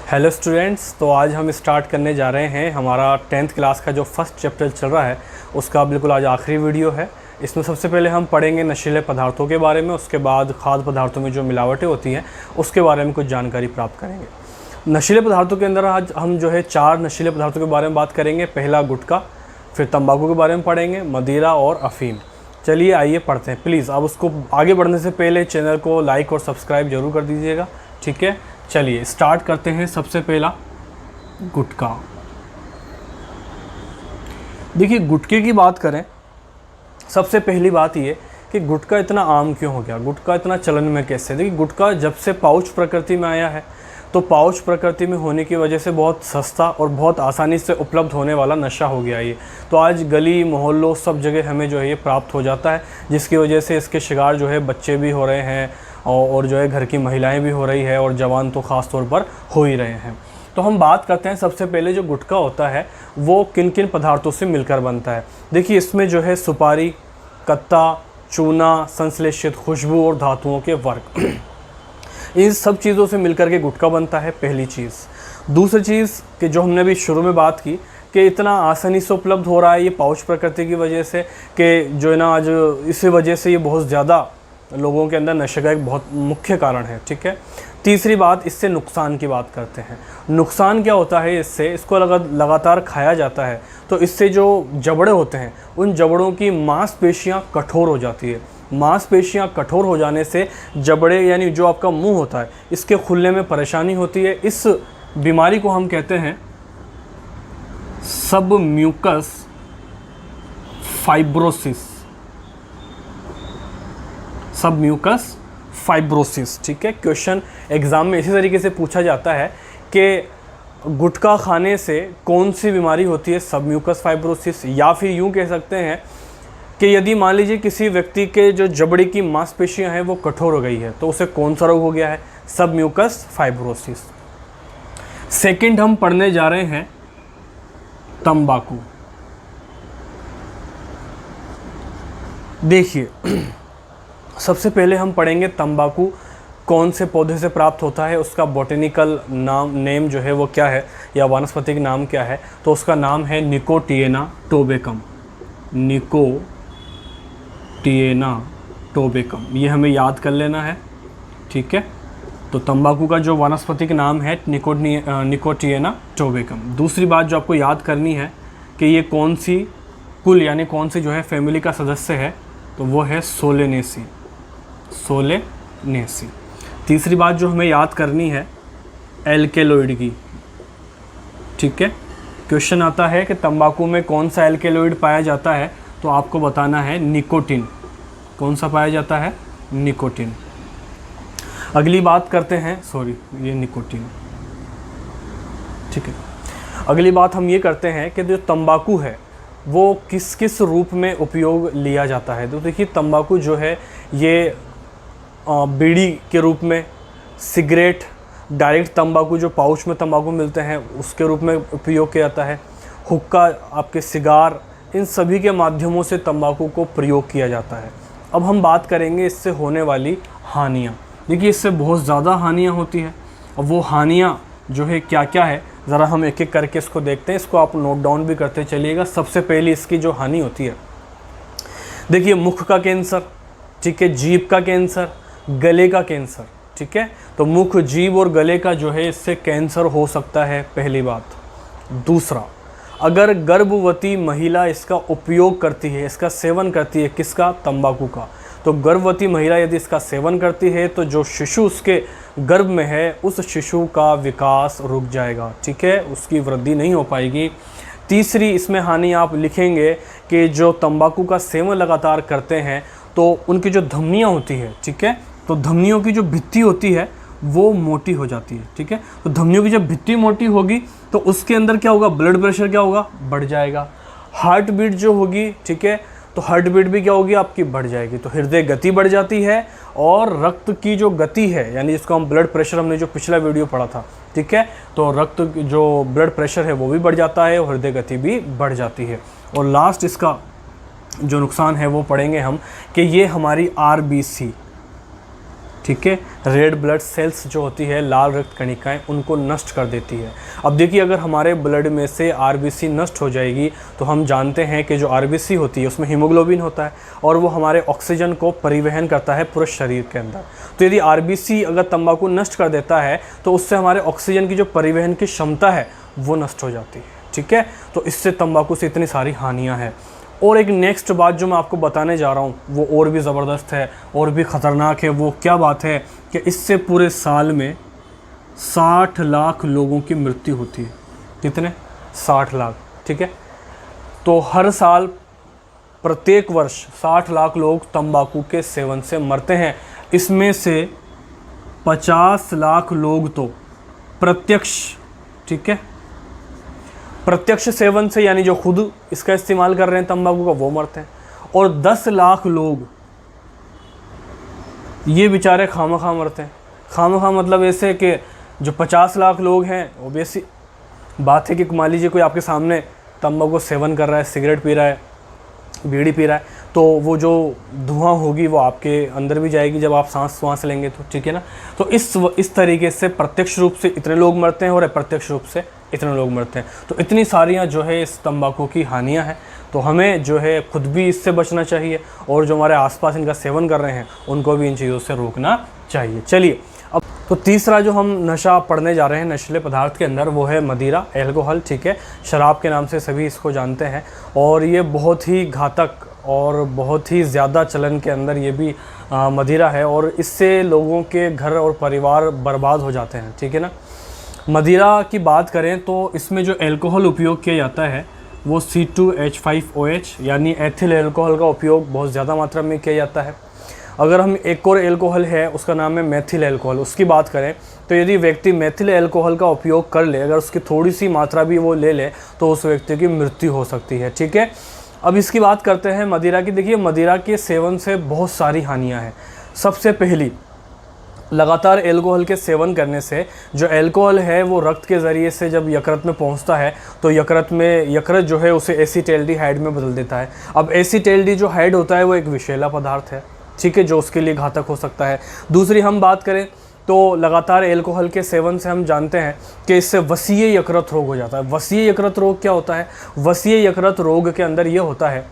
Hello students, तो आज हम स्टार्ट करने जा रहे हैं हमारा 10th क्लास का जो फर्स्ट चैप्टर चल रहा है उसका बिल्कुल आज आखिरी वीडियो है। इसमें सबसे पहले हम पढ़ेंगे नशीले पदार्थों के बारे में, उसके बाद खाद्य पदार्थों में जो मिलावटें होती हैं उसके बारे में कुछ जानकारी प्राप्त करेंगे। नशीले पदार्थों के अंदर आज हम जो है 4 नशीले पदार्थों के बारे में बात करेंगे। पहला गुटखा, फिर तंबाकू के बारे में पढ़ेंगे, मदिरा और अफ़ीम। चलिए आइए पढ़ते हैं। प्लीज़ अब उसको आगे बढ़ने से पहले चैनल को लाइक और सब्सक्राइब ज़रूर कर दीजिएगा, ठीक है। चलिए स्टार्ट करते हैं। सबसे पहला गुटखा। देखिए, गुटखे की बात करें, सबसे पहली बात ये कि गुटखा इतना आम क्यों हो गया, गुटखा इतना चलन में कैसे। देखिए, गुटखा जब से पाउच प्रकृति में आया है तो पाउच प्रकृति में होने की वजह से बहुत सस्ता और बहुत आसानी से उपलब्ध होने वाला नशा हो गया ये। तो आज गली मोहल्लों सब जगह हमें जो है ये प्राप्त हो जाता है, जिसकी वजह से इसके शिकार जो है बच्चे भी हो रहे हैं और जो है घर की महिलाएं भी हो रही है और जवान तो ख़ास तौर पर हो ही रहे हैं। तो हम बात करते हैं सबसे पहले जो गुटखा होता है वो किन किन पदार्थों से मिलकर बनता है। देखिए, इसमें जो है सुपारी, कत्ता, चूना, संश्लेषित खुशबू और धातुओं के वर्ग, इन सब चीज़ों से मिलकर के गुटखा बनता है, पहली चीज़। दूसरी चीज़ कि जो हमने अभी शुरू में बात की कि इतना आसानी से उपलब्ध हो रहा है ये पाउच प्रकृति की वजह से, कि जो है ना आज इसी वजह से ये बहुत ज़्यादा लोगों के अंदर नशे का एक बहुत मुख्य कारण है, ठीक है। तीसरी बात, इससे नुकसान की बात करते हैं। नुकसान क्या होता है इससे, इसको लगातार खाया जाता है तो इससे जो जबड़े होते हैं उन जबड़ों की मांसपेशियां कठोर हो जाती है। मांसपेशियां कठोर हो जाने से जबड़े यानी जो आपका मुंह होता है इसके खुलने में परेशानी होती है। इस बीमारी को हम कहते हैं सबम्यूकस फाइब्रोसिस, सबम्यूकस फाइब्रोसिस, ठीक है। क्वेश्चन एग्ज़ाम में इसी तरीके से पूछा जाता है कि गुटखा खाने से कौन सी बीमारी होती है, सबम्यूकस फाइब्रोसिस, या फिर यूँ कह सकते हैं कि यदि मान लीजिए किसी व्यक्ति के जो जबड़े की मांसपेशियां हैं वो कठोर हो गई है तो उसे कौन सा रोग हो गया है, सबम्यूकस फाइब्रोसिस। सेकंड हम पढ़ने जा रहे हैं तंबाकू। देखिए, सबसे पहले हम पढ़ेंगे तंबाकू कौन से पौधे से प्राप्त होता है, उसका बॉटेनिकल नेम जो है वो क्या है या वानस्पतिक नाम क्या है। तो उसका नाम है निकोटिएना टोबेकम, निकोटिएना टोबेकम, ये हमें याद कर लेना है, ठीक है। तो तंबाकू का जो वानस्पतिक नाम है निकोटिएना टोबेकम। दूसरी बात जो आपको याद करनी है कि ये कौन सी कुल यानी कौन सी जो है फैमिली का सदस्य है, तो वो है सोलेनेसी, सोलेनेसी। तीसरी बात जो हमें याद करनी है एल्केलॉइड की, ठीक है। क्वेश्चन आता है कि तंबाकू में कौन सा एल्केलॉइड पाया जाता है, तो आपको बताना है निकोटिन। कौन सा पाया जाता है, निकोटिन। अगली बात करते हैं, सॉरी ये निकोटिन, ठीक है। अगली बात हम ये करते हैं कि जो तंबाकू है वो किस किस रूप में उपयोग लिया जाता है। तो देखिए, तंबाकू जो है ये बीड़ी के रूप में, सिगरेट, डायरेक्ट तंबाकू जो पाउच में तंबाकू मिलते हैं उसके रूप में उपयोग किया जाता है, हुक्का, आपके सिगार, इन सभी के माध्यमों से तंबाकू को प्रयोग किया जाता है। अब हम बात करेंगे इससे होने वाली हानियाँ। देखिए, इससे बहुत ज़्यादा हानियाँ होती हैं। अब वो हानियाँ जो है क्या क्या है, ज़रा हम एक एक करके इसको देखते हैं। इसको आप नोट डाउन भी करते चलिएगा। सबसे पहली इसकी जो हानि होती है, देखिए, मुख का कैंसर, ठीक है, जीभ का कैंसर, गले का कैंसर, ठीक है। तो मुख, जीभ और गले का जो है इससे कैंसर हो सकता है, पहली बात। दूसरा, अगर गर्भवती महिला इसका उपयोग करती है, इसका सेवन करती है, किसका, तंबाकू का, तो गर्भवती महिला यदि इसका सेवन करती है तो जो शिशु उसके गर्भ में है उस शिशु का विकास रुक जाएगा, ठीक है, उसकी वृद्धि नहीं हो पाएगी। तीसरी इसमें हानि आप लिखेंगे कि जो तंबाकू का सेवन लगातार करते हैं तो उनकी जो धमनियाँ होती है, ठीक है, तो धमनियों की जो भित्ति होती है वो मोटी हो जाती है, ठीक है। तो धमनियों की जब भित्ति मोटी होगी तो उसके अंदर क्या होगा, ब्लड प्रेशर क्या होगा, बढ़ जाएगा। हार्ट बीट जो होगी, ठीक है, तो हार्ट बीट भी क्या होगी, आपकी बढ़ जाएगी। तो हृदय गति बढ़ जाती है और रक्त की जो गति है, यानी जिसको हम ब्लड प्रेशर, हमने जो पिछला वीडियो पढ़ा था, ठीक है, तो रक्त जो ब्लड प्रेशर है वो भी बढ़ जाता है और हृदय गति भी बढ़ जाती है। और लास्ट इसका जो नुकसान है वो पढ़ेंगे हम कि ये हमारी आरबीसी, ठीक है। रेड ब्लड सेल्स जो होती है, लाल रक्त कणिकाएं, उनको नष्ट कर देती है। अब देखिए, अगर हमारे ब्लड में से आरबीसी नष्ट हो जाएगी तो हम जानते हैं कि जो आरबीसी होती है उसमें हीमोग्लोबिन होता है और वो हमारे ऑक्सीजन को परिवहन करता है पूरे शरीर के अंदर। तो यदि आरबीसी अगर तंबाकू नष्ट कर देता है तो उससे हमारे ऑक्सीजन की जो परिवहन की क्षमता है वो नष्ट हो जाती है, ठीक है। तो इससे तंबाकू से इतनी सारी हानियाँ हैं। और एक नेक्स्ट बात जो मैं आपको बताने जा रहा हूँ वो और भी ज़बरदस्त है और भी ख़तरनाक है। वो क्या बात है कि इससे पूरे साल में 60 लाख लोगों की मृत्यु होती है। कितने? 60 लाख, ठीक है। तो हर साल प्रत्येक वर्ष 60 लाख लोग तंबाकू के सेवन से मरते हैं। इसमें से 50 लाख लोग तो प्रत्यक्ष, ठीक है, प्रत्यक्ष सेवन से, यानी जो खुद इसका इस्तेमाल कर रहे हैं तंबाकू का, वो मरते हैं। और 10 लाख लोग ये बेचारे खामखा मरते हैं। खामखा मतलब ऐसे कि जो 50 लाख लोग हैं, ऑब्वियसली बात है कि मान लीजिए कोई आपके सामने तंबाकू सेवन कर रहा है, सिगरेट पी रहा है, बीड़ी पी रहा है, तो वो जो धुआं होगी वो आपके अंदर भी जाएगी जब आप सांस लेंगे तो, ठीक है ना। तो इस तरीके से प्रत्यक्ष रूप से इतने लोग मरते हैं और अप्रत्यक्ष रूप से इतने लोग मरते हैं। तो इतनी सारियाँ जो है इस तंबाकू की हानियाँ हैं। तो हमें जो है खुद भी इससे बचना चाहिए और जो हमारे आसपास इनका सेवन कर रहे हैं उनको भी इन चीज़ों से रोकना चाहिए। चलिए, अब तो तीसरा जो हम नशा पढ़ने जा रहे हैं नशीले पदार्थ के अंदर, वो है मदिरा, एल्कोहल, ठीक है। शराब के नाम से सभी इसको जानते हैं और ये बहुत ही घातक और बहुत ही ज़्यादा चलन के अंदर ये भी मदिरा है और इससे लोगों के घर और परिवार बर्बाद हो जाते हैं, ठीक है ना। मदिरा की बात करें तो इसमें जो एल्कोहल उपयोग किया जाता है वो C2H5OH यानी एथिल एल्कोहल का उपयोग बहुत ज़्यादा मात्रा में किया जाता है। अगर हम एक और एल्कोहल है उसका नाम है मेथिल एल्कोहल, उसकी बात करें तो यदि व्यक्ति मेथिल एल्कोहल का उपयोग कर ले, अगर उसकी थोड़ी सी मात्रा भी वो ले ले तो उस व्यक्ति की मृत्यु हो सकती है, ठीक है। अब इसकी बात करते हैं मदिरा की। देखिए, मदिरा के सेवन से बहुत सारी हानियाँ हैं। सबसे पहली, लगातार एल्कोहल के सेवन करने से जो एल्कोहल है वो रक्त के ज़रिए से जब यकृत में पहुंचता है तो यकृत जो है उसे एसिटाल्डिहाइड में बदल देता है। अब एसिटाल्डी जो हाइड होता है वो एक विषैला पदार्थ है, ठीक है, जो उसके लिए घातक हो सकता है। दूसरी हम बात करें तो लगातार एल्कोहल के सेवन से हम जानते हैं कि इससे वसीय यकृत रोग हो जाता है। वसीय यकृत रोग क्या होता है? वसीय यकृत रोग के अंदर ये होता है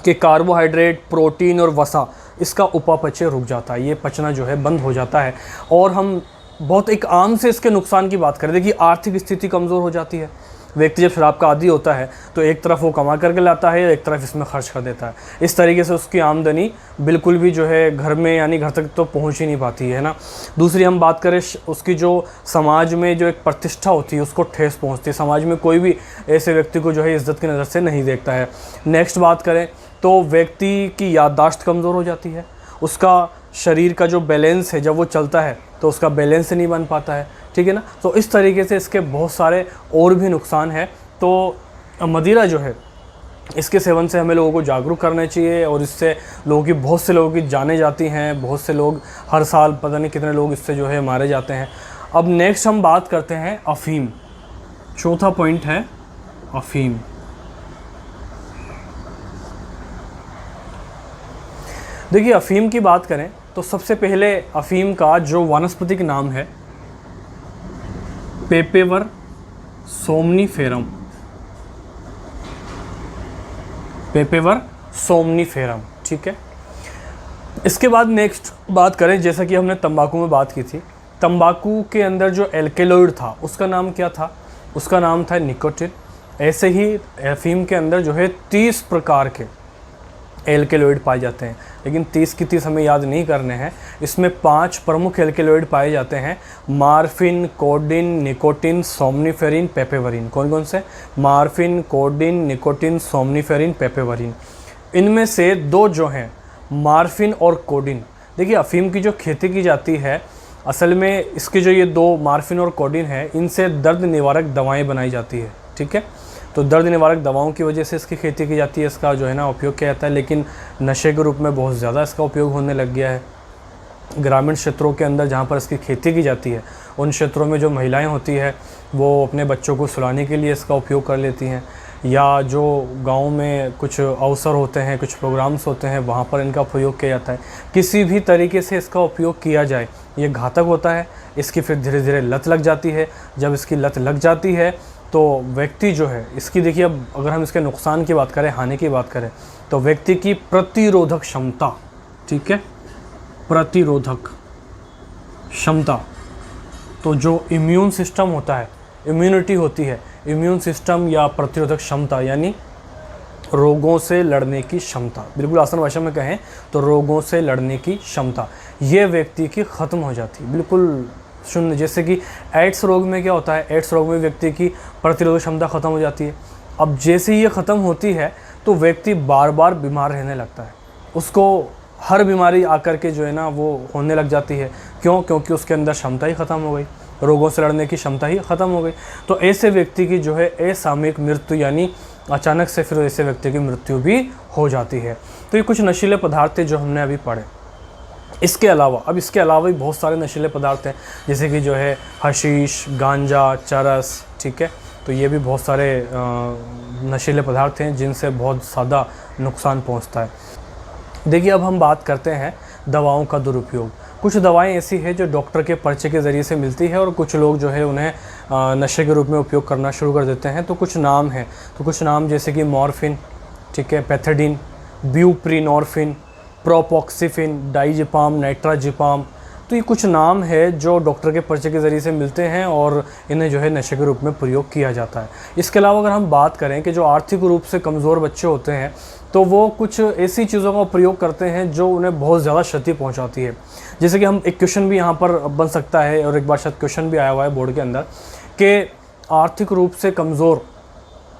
कि कार्बोहाइड्रेट, प्रोटीन और वसा, इसका उपापचय रुक जाता है, ये पचना जो है बंद हो जाता है। और हम बहुत एक आम से इसके नुकसान की बात करें, देखिए आर्थिक स्थिति कमज़ोर हो जाती है। व्यक्ति जब शराब का आदी होता है तो एक तरफ वो कमा करके लाता है, एक तरफ इसमें खर्च कर देता है। इस तरीके से उसकी आमदनी बिल्कुल भी जो है घर में यानी घर तक तो पहुंच ही नहीं पाती है ना। दूसरी हम बात करें उसकी जो समाज में जो एक प्रतिष्ठा होती है उसको ठेस पहुंचती है। समाज में कोई भी ऐसे व्यक्ति को जो है इज्जत की नज़र से नहीं देखता है। नेक्स्ट बात करें तो व्यक्ति की याददाश्त कमज़ोर हो जाती है। उसका शरीर का जो बैलेंस है, जब वो चलता है तो उसका बैलेंस नहीं बन पाता है, ठीक है ना। तो इस तरीके से इसके बहुत सारे और भी नुकसान हैं। तो मदिरा जो है इसके सेवन से हमें लोगों को जागरूक करना चाहिए और इससे बहुत से लोगों की जानें जाती हैं। बहुत से लोग हर साल पता नहीं कितने लोग इससे जो है मारे जाते हैं। अब नेक्स्ट हम बात करते हैं अफ़ीम। चौथा पॉइंट है अफ़ीम। देखिए, अफ़ीम की बात करें तो सबसे पहले अफ़ीम का जो वानस्पतिक नाम है पेपेवर सोमनीफेरम। पेपेवर सोमनीफेरम, ठीक है। इसके बाद नेक्स्ट बात करें, जैसा कि हमने तंबाकू में बात की थी, तंबाकू के अंदर जो एल्केलॉइड था उसका नाम क्या था? उसका नाम था निकोटिन। ऐसे ही अफ़ीम के अंदर जो है 30 प्रकार के एल्केलॉइड पाए जाते हैं, लेकिन 30 की 30 हमें याद नहीं करने हैं। इसमें 5 प्रमुख एल्केलॉइड पाए जाते हैं, morphine, codeine, nicotine, somniferine, papaverine. कौन कौन से? Morphine, codeine, nicotine, somniferine, papaverine. इनमें से 2 जो हैं मार्फिन और कोडिन, देखिए अफ़ीम की जो खेती की जाती है असल में इसके जो ये 2 मार्फिन और कोडिन है, इनसे दर्द निवारक दवाएँ बनाई जाती है, ठीक है। तो दर्द निवारक दवाओं की वजह से इसकी खेती की जाती है, इसका जो है ना उपयोग किया जाता है। लेकिन नशे के रूप में बहुत ज़्यादा इसका उपयोग होने लग गया है। ग्रामीण क्षेत्रों के अंदर जहाँ पर इसकी खेती की जाती है उन क्षेत्रों में जो महिलाएं होती है वो अपने बच्चों को सुलाने के लिए इसका उपयोग कर लेती हैं, या जो गांव में कुछ अवसर होते हैं, कुछ प्रोग्राम्स होते हैं, वहाँ पर इनका प्रयोग किया जाता है। किसी भी तरीके से इसका उपयोग किया जाए ये घातक होता है। इसकी फिर धीरे धीरे लत लग जाती है। जब इसकी लत लग जाती है तो व्यक्ति जो है इसकी, देखिए अब अगर हम इसके नुकसान की बात करें, हानि की बात करें, तो व्यक्ति की प्रतिरोधक क्षमता, ठीक है, प्रतिरोधक क्षमता, तो जो इम्यून सिस्टम होता है, इम्यूनिटी होती है, इम्यून सिस्टम या प्रतिरोधक क्षमता यानी रोगों से लड़ने की क्षमता, बिल्कुल आसान भाषा में कहें तो रोगों से लड़ने की क्षमता, ये व्यक्ति की ख़त्म हो जाती है, बिल्कुल शून्य। जैसे कि एड्स रोग में क्या होता है, एड्स रोग में व्यक्ति की प्रतिरोधक क्षमता ख़त्म हो जाती है। अब जैसे ही ये ख़त्म होती है तो व्यक्ति बार बार बीमार रहने लगता है, उसको हर बीमारी आकर के जो है ना वो होने लग जाती है। क्यों? क्योंकि उसके अंदर क्षमता ही ख़त्म हो गई, रोगों से लड़ने की क्षमता ही ख़त्म हो गई। तो ऐसे व्यक्ति की जो है असामयिक मृत्यु यानी अचानक से फिर ऐसे व्यक्ति की मृत्यु भी हो जाती है। तो ये कुछ नशीले पदार्थ थे जो हमने अभी पढ़े। इसके अलावा भी बहुत सारे नशीले पदार्थ हैं, जैसे कि जो है हशीश, गांजा, चरस, ठीक है। तो ये भी बहुत सारे नशीले पदार्थ हैं जिनसे बहुत ज़्यादा नुकसान पहुंचता है। देखिए अब हम बात करते हैं दवाओं का दुरुपयोग। कुछ दवाएं ऐसी है जो डॉक्टर के पर्चे के ज़रिए से मिलती है और कुछ लोग जो है उन्हें नशे के रूप में उपयोग करना शुरू कर देते हैं। तो कुछ नाम हैं, तो कुछ नाम जैसे कि मॉर्फिन, ठीक है, पैथेडिन, ब्यूप्रीनॉर्फिन, प्रोपोक्सिफिन, डाइजिपाम, नाइट्राजिपाम। तो ये कुछ नाम है जो डॉक्टर के पर्चे के ज़रिए से मिलते हैं और इन्हें जो है नशे के रूप में प्रयोग किया जाता है। इसके अलावा अगर हम बात करें कि जो आर्थिक रूप से कमज़ोर बच्चे होते हैं तो वो कुछ ऐसी चीज़ों का प्रयोग करते हैं जो उन्हें बहुत ज़्यादा क्षति पहुंचाती है। जैसे कि हम एक क्वेश्चन भी यहाँ पर बन सकता है और एक बार शायद क्वेश्चन भी आया हुआ है बोर्ड के अंदर कि आर्थिक रूप से कमज़ोर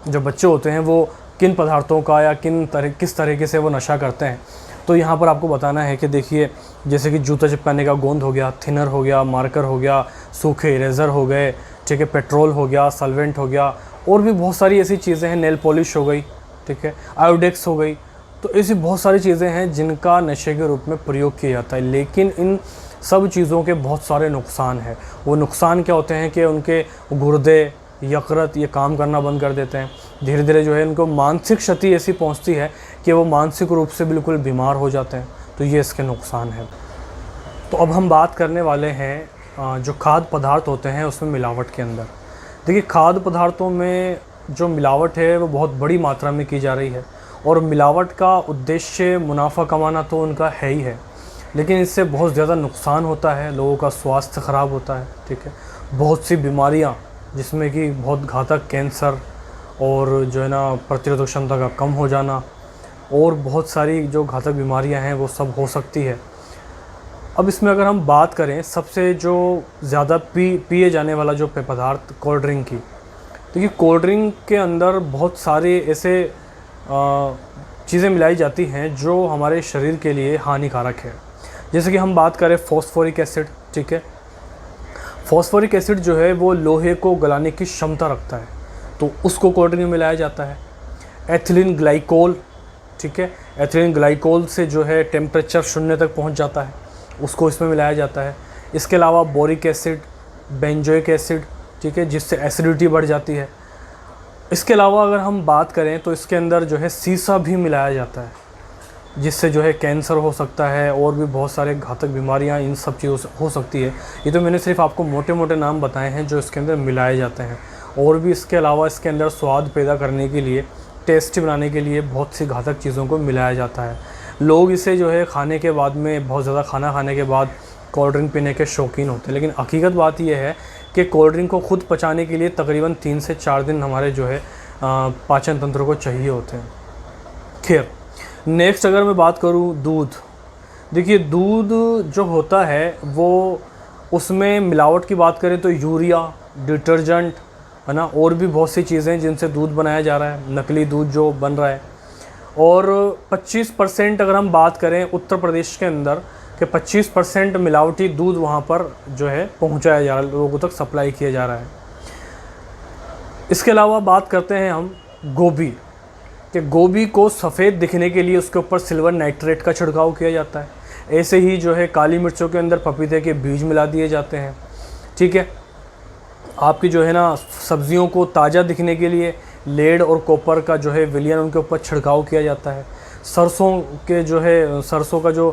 जो बच्चे होते हैं वो किन पदार्थों का या किस तरीके से वो नशा करते हैं। तो यहाँ पर आपको बताना है कि देखिए जैसे कि जूता चिपकाने का गोंद हो गया, थिनर हो गया, मार्कर हो गया, सूखे इरेज़र हो गए, ठीक है, पेट्रोल हो गया, सॉल्वेंट हो गया, और भी बहुत सारी ऐसी चीज़ें हैं, नेल पॉलिश हो गई, ठीक है, आयोडेक्स हो गई। तो ऐसी बहुत सारी चीज़ें हैं जिनका नशे के रूप में प्रयोग किया जाता है। लेकिन इन सब चीज़ों के बहुत सारे नुकसान हैं। वो नुकसान क्या होते हैं कि उनके गुर्दे, यकृत ये काम करना बंद कर देते हैं। धीरे धीरे जो है इनको मानसिक क्षति ऐसी पहुंचती है कि वो मानसिक रूप से बिल्कुल बीमार हो जाते हैं। तो ये इसके नुकसान है। तो अब हम बात करने वाले हैं जो खाद्य पदार्थ होते हैं उसमें मिलावट के अंदर। देखिए खाद्य पदार्थों में जो मिलावट है वो बहुत बड़ी मात्रा में की जा रही है और मिलावट का उद्देश्य मुनाफा कमाना तो उनका है ही है, लेकिन इससे बहुत ज़्यादा नुकसान होता है, लोगों का स्वास्थ्य ख़राब होता है, ठीक है। बहुत सी बीमारियां जिसमें कि बहुत घातक कैंसर और जो है ना प्रतिरोधक क्षमता का कम हो जाना और बहुत सारी जो घातक बीमारियां हैं वो सब हो सकती है। अब इसमें अगर हम बात करें सबसे जो ज़्यादा पिए जाने वाला जो पेय पदार्थ कोल्ड ड्रिंक की, देखिए कोल्ड ड्रिंक के अंदर बहुत सारे ऐसे चीज़ें मिलाई जाती हैं जो हमारे शरीर के लिए हानिकारक है। जैसे कि हम बात करें फॉस्फोरिक एसिड, ठीक है। फॉस्फोरिक एसिड जो है वो लोहे को गलाने की क्षमता रखता है, तो उसको कोल्ड ड्रिंक में मिलाया जाता है। एथिलीन ग्लाइकोल, ठीक है, एथिलीन ग्लाइकोल से जो है टेम्परेचर 0 तक पहुंच जाता है, उसको इसमें मिलाया जाता है। इसके अलावा बोरिक एसिड, बेंजोइक एसिड, ठीक है, जिससे एसिडिटी बढ़ जाती है। इसके अलावा अगर हम बात करें तो इसके अंदर जो है सीसा भी मिलाया जाता है, जिससे जो है कैंसर हो सकता है और भी बहुत सारे घातक बीमारियां इन सब चीज़ों से हो सकती है। ये तो मैंने सिर्फ आपको मोटे मोटे नाम बताए हैं जो इसके अंदर मिलाए जाते हैं, और भी इसके अलावा इसके अंदर स्वाद पैदा करने के लिए, टेस्टी बनाने के लिए बहुत सी घातक चीज़ों को मिलाया जाता है। लोग इसे जो है खाने के बाद में, बहुत ज़्यादा खाना खाने के बाद कोल्ड ड्रिंक पीने के शौकीन होते हैं, लेकिन हकीकत बात यह है कि कोल्ड ड्रिंक को खुद पचाने के लिए तकरीबन 3 से 4 दिन हमारे जो है पाचन तंत्र को चाहिए होते हैं। खैर, नेक्स्ट अगर मैं बात करूं दूध, देखिए दूध जो होता है वो उसमें मिलावट की बात करें तो यूरिया, डिटर्जेंट, है ना, और भी बहुत सी चीज़ें जिनसे दूध बनाया जा रहा है, नकली दूध जो बन रहा है। और 25% अगर हम बात करें उत्तर प्रदेश के अंदर कि 25% मिलावटी दूध वहाँ पर जो है पहुँचाया जा रहा है, लोगों तक सप्लाई किया जा रहा है। इसके अलावा बात करते हैं हम गोभी, कि गोभी को सफ़ेद दिखने के लिए उसके ऊपर सिल्वर नाइट्रेट का छिड़काव किया जाता है। ऐसे ही जो है काली मिर्चों के अंदर पपीते के बीज मिला दिए जाते हैं, ठीक है। आपकी जो है ना सब्जियों को ताज़ा दिखने के लिए लेड और कॉपर का जो है विलयन उनके ऊपर छिड़काव किया जाता है। सरसों के जो है सरसों का जो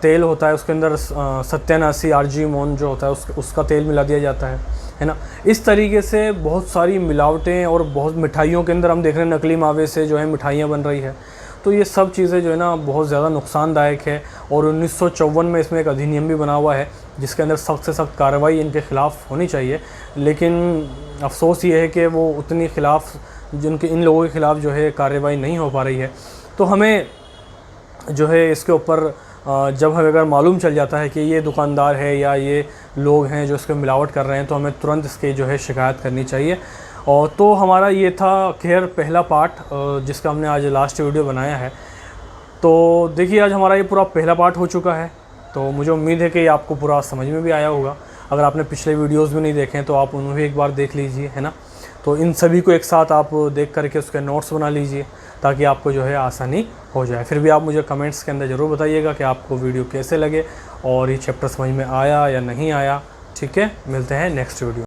तेल होता है उसके अंदर सत्यानाशी आर्जीमोन जो होता है उसका तेल मिला दिया जाता है ना। इस तरीके से बहुत सारी मिलावटें और बहुत मिठाइयों के अंदर हम देख रहे हैं नकली मावे से जो है मिठाइयाँ बन रही है। तो ये सब चीज़ें जो है ना बहुत ज़्यादा नुकसानदायक है। और 1954 में इसमें एक अधिनियम भी बना हुआ है जिसके अंदर सख्त से सख्त कार्रवाई इनके ख़िलाफ़ होनी चाहिए। लेकिन अफसोस ये है कि वो उतनी ख़िलाफ़ जिनके इन लोगों के ख़िलाफ़ जो है कार्रवाई नहीं हो पा रही है। तो हमें जो है इसके ऊपर जब हमें अगर मालूम चल जाता है कि ये दुकानदार है या ये लोग हैं जो इसके मिलावट कर रहे हैं तो हमें तुरंत इसकी जो है शिकायत करनी चाहिए। और तो हमारा ये था खैर पहला पार्ट जिसका हमने आज लास्ट वीडियो बनाया है। तो देखिए आज हमारा ये पूरा पहला पार्ट हो चुका है। तो मुझे उम्मीद है कि आपको पूरा समझ में भी आया होगा। अगर आपने पिछले वीडियोज़ भी नहीं देखे हैं तो आप उन्हें भी एक बार देख लीजिए, है ना। तो इन सभी को एक साथ आप देख करके उसके नोट्स बना लीजिए ताकि आपको जो है आसानी हो जाए। फिर भी आप मुझे कमेंट्स के अंदर ज़रूर बताइएगा कि आपको वीडियो कैसे लगे और ये चैप्टर समझ में आया या नहीं आया। ठीक है, मिलते हैं नेक्स्ट वीडियो।